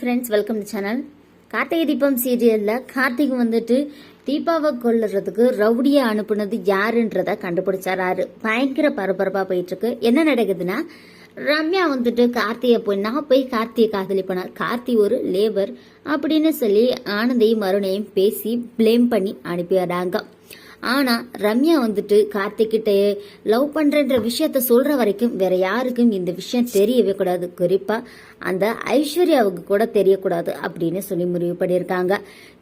Friends, welcome to channel. Karthigai Deepam சீரியலில் கார்த்திக் வந்துட்டு தீபாவை கொல்லுறதுக்கு ரவுடியை அனுப்புனது யாருன்றத கண்டுபிடிச்சாரு. பயங்கர பரபரப்பாக போயிட்டு இருக்கு. என்ன நடக்குதுன்னா, ரம்யா வந்துட்டு கார்த்தியை நான் போய் கார்த்தியை காதலிப்பேன், கார்த்தி ஒரு லேபர் அப்படின்னு சொல்லி ஆனந்தையும் அருணையும் பேசி பிளேம் பண்ணி அனுப்பிடுறாங்க. ஆனா ரம்யா வந்துட்டு கார்த்திகிட்ட லவ் பண்றன்ற விஷயத்த சொல்ற வரைக்கும் வேற யாருக்கும் இந்த விஷயம் தெரியவே கூடாது, குறிப்பா அந்த ஐஸ்வர்யாவுக்கு கூட தெரியக்கூடாது அப்படின்னு சொல்லி முடிவு பண்ணியிருக்காங்க.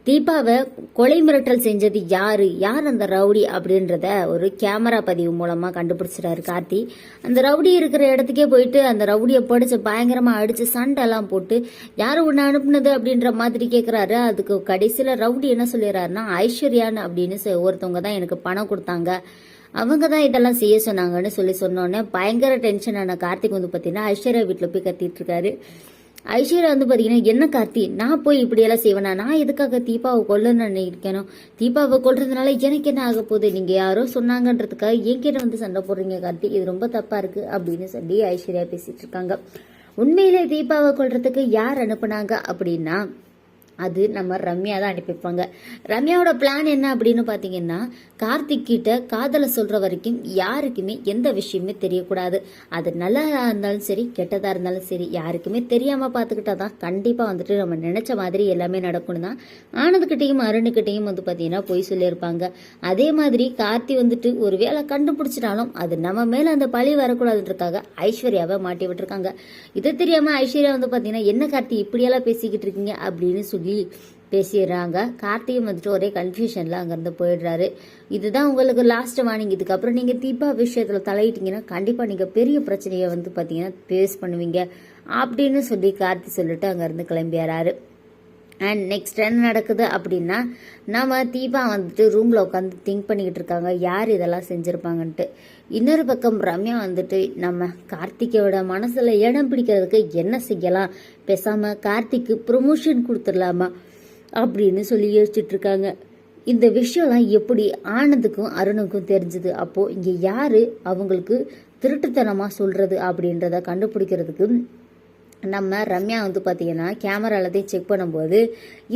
தீபாவை கொலை மிரட்டல் செஞ்சது யார் அந்த ரவுடி அப்படின்றத ஒரு கேமரா பதிவு மூலமா கண்டுபிடிச்சிட்டாரு கார்த்தி. அந்த ரவுடி இருக்கிற இடத்துக்கே போயிட்டு அந்த ரவுடியை படிச்சு பயங்கரமா அடிச்சு சண்டை எல்லாம் போட்டு யாரு உன்னை அனுப்புனது அப்படின்ற மாதிரி கேட்கிறாரு. அதுக்கு கடைசியில ரவுடி என்ன சொல்லிடுறாருன்னா, ஐஸ்வர்யான்னு அப்படின்னு ஒருத்தவங்க தான் எனக்கு பணம் கொடுத்தாங்க, அவங்க தான் இதெல்லாம் செய்ய சொன்னாங்கன்னு சொல்லி சொன்னோன்னே பயங்கர டென்ஷன் ஆன கார்த்திக் வந்து பாத்தீங்கன்னா ஐஸ்வர்யா வீட்டுல போய் கத்திட்டு இருக்காரு. ஐஸ்வர்யா வந்து பாத்தீங்கன்னா, என்ன கார்த்தி, நான் போய் இப்படியெல்லாம் செய்வேனா, நான் எதுக்காக தீபாவை கொல்லணும்னு இருக்கணும், தீபாவை கொல்றதுனால எனக்கு என்ன ஆக போகுது, நீங்க யாரோ சொன்னாங்கன்றதுக்காக என்கிட்ட வந்து சண்டை போடுறீங்க கார்த்தி, இது ரொம்ப தப்பா இருக்கு அப்படின்னு சொல்லி ஐஸ்வர்யா பேசிட்டு இருக்காங்க. உண்மையிலே தீபாவை கொல்றதுக்கு யார் அனுப்புனாங்க அப்படின்னா அது நம்ம ரம்யா தான் அனுப்பிப்பாங்க. ரம்யாவோட பிளான் என்ன அப்படின்னு பாத்தீங்கன்னா, கார்த்திக் கிட்ட காதலை சொல்ற வரைக்கும் யாருக்குமே எந்த விஷயமே தெரியக்கூடாது. அது நல்லதா இருந்தாலும் சரி கெட்டதா இருந்தாலும் சரி யாருக்குமே தெரியாம பாத்துக்கிட்டாதான் கண்டிப்பா வந்துட்டு நம்ம நினைச்ச மாதிரி எல்லாமே நடக்கணும் தான் ஆனதுகிட்டையும் அருணுகிட்டையும் வந்து பாத்தீங்கன்னா பொய் சொல்லியிருப்பாங்க. அதே மாதிரி கார்த்தி வந்துட்டு ஒரு வேளை கண்டுபிடிச்சிட்டாலும் அது நம்ம மேல அந்த பழி வரக்கூடாதுன்றதுக்காக ஐஸ்வர்யாவை மாட்டி விட்டுருக்காங்க. இது தெரியாம ஐஸ்வர்யா வந்து பாத்தீங்கன்னா, என்ன கார்த்தி இப்படியெல்லாம் பேசிக்கிட்டு இருக்கீங்க அப்படின்னு சொல்லி பேசிடுறாங்க. கார்த்தியும் வந்துட்டு ஒரே கன்ஃபியூஷன்ல அங்கிருந்து போயிடுறாரு. இதுதான் உங்களுக்கு லாஸ்ட் வார்னிங், இதுக்கப்புறம் நீங்க தீபா விஷயத்துல தலையிட்டீங்கன்னா கண்டிப்பா நீங்க பெரிய பிரச்சனையை வந்து பாத்தீங்கன்னா பேஸ் பண்ணுவீங்க அப்படின்னு சொல்லி கார்த்தி சொல்லிட்டு அங்கிருந்து கிளம்பிடுறாரு. அண்ட் நெக்ஸ்ட் என்ன நடக்குது அப்படின்னா, நம்ம தீபா வந்துட்டு ரூம்ல உட்காந்து திங்க் பண்ணிக்கிட்டு இருக்காங்க யார் இதெல்லாம் செஞ்சிருப்பாங்கன்ட்டு. இன்னொரு பக்கம் ரம்யா வந்துட்டு நம்ம கார்த்திகோட மனசுல இடம் பிடிக்கிறதுக்கு என்ன செய்யலாம், பேசாம கார்த்திக்கு ப்ரொமோஷன் கொடுத்துடலாமா அப்படின்னு சொல்லி யோசிச்சுட்டு இருக்காங்க. இந்த விஷயம்லாம் எப்படி ஆனந்துக்கும் அருணுக்கும் தெரிஞ்சது, அப்போ இங்க யாரு அவங்களுக்கு திருட்டுத்தனமா சொல்றது அப்படின்றத கண்டுபிடிக்கிறதுக்கு நம்ம ரம்யா வந்து பாத்தீங்கன்னா கேமரா எல்லாத்தையும் செக் பண்ணும்போது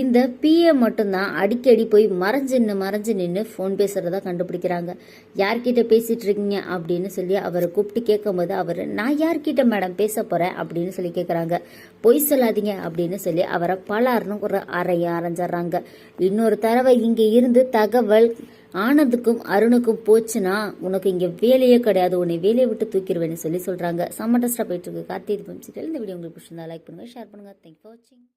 இந்த பிஏ மட்டும்தான் அடிக்கடி போய் மறைஞ்சு நின்று ஃபோன் பேசுறதா கண்டுபிடிக்கிறாங்க. யார்கிட்ட பேசிட்டு இருக்கீங்க அப்படின்னு சொல்லி அவரை கூப்பிட்டு கேட்கும்போது அவரு, நான் யார்கிட்ட மேடம் பேச போறேன் அப்படின்னு சொல்லி கேட்கறாங்க. பொய் சொல்லாதீங்க அப்படின்னு சொல்லி அவரை பலார்னு ஒரு அரைஞ்சிடறாங்க. இன்னொரு தடவை இங்க இருந்து தகவல் ஆனந்துக்கும் அருணுக்கும் போச்சுன்னா உனக்கு இங்க வேலையே கிடையாது, உன்னை வேலையை விட்டு தூக்கிடுவேன்னு சொல்லி சொல்றாங்க. சம்மட்டஸ்டா போயிட்டு இருக்கு கார்த்திகை தீபம் சீரியல். இந்த வீடியோ உங்களுக்கு பிடிச்சிருந்தா லைக் பண்ணுங்க, ஷேர் பண்ணுங்க. தேங்க்ஸ் ஃபார் வாட்சிங்.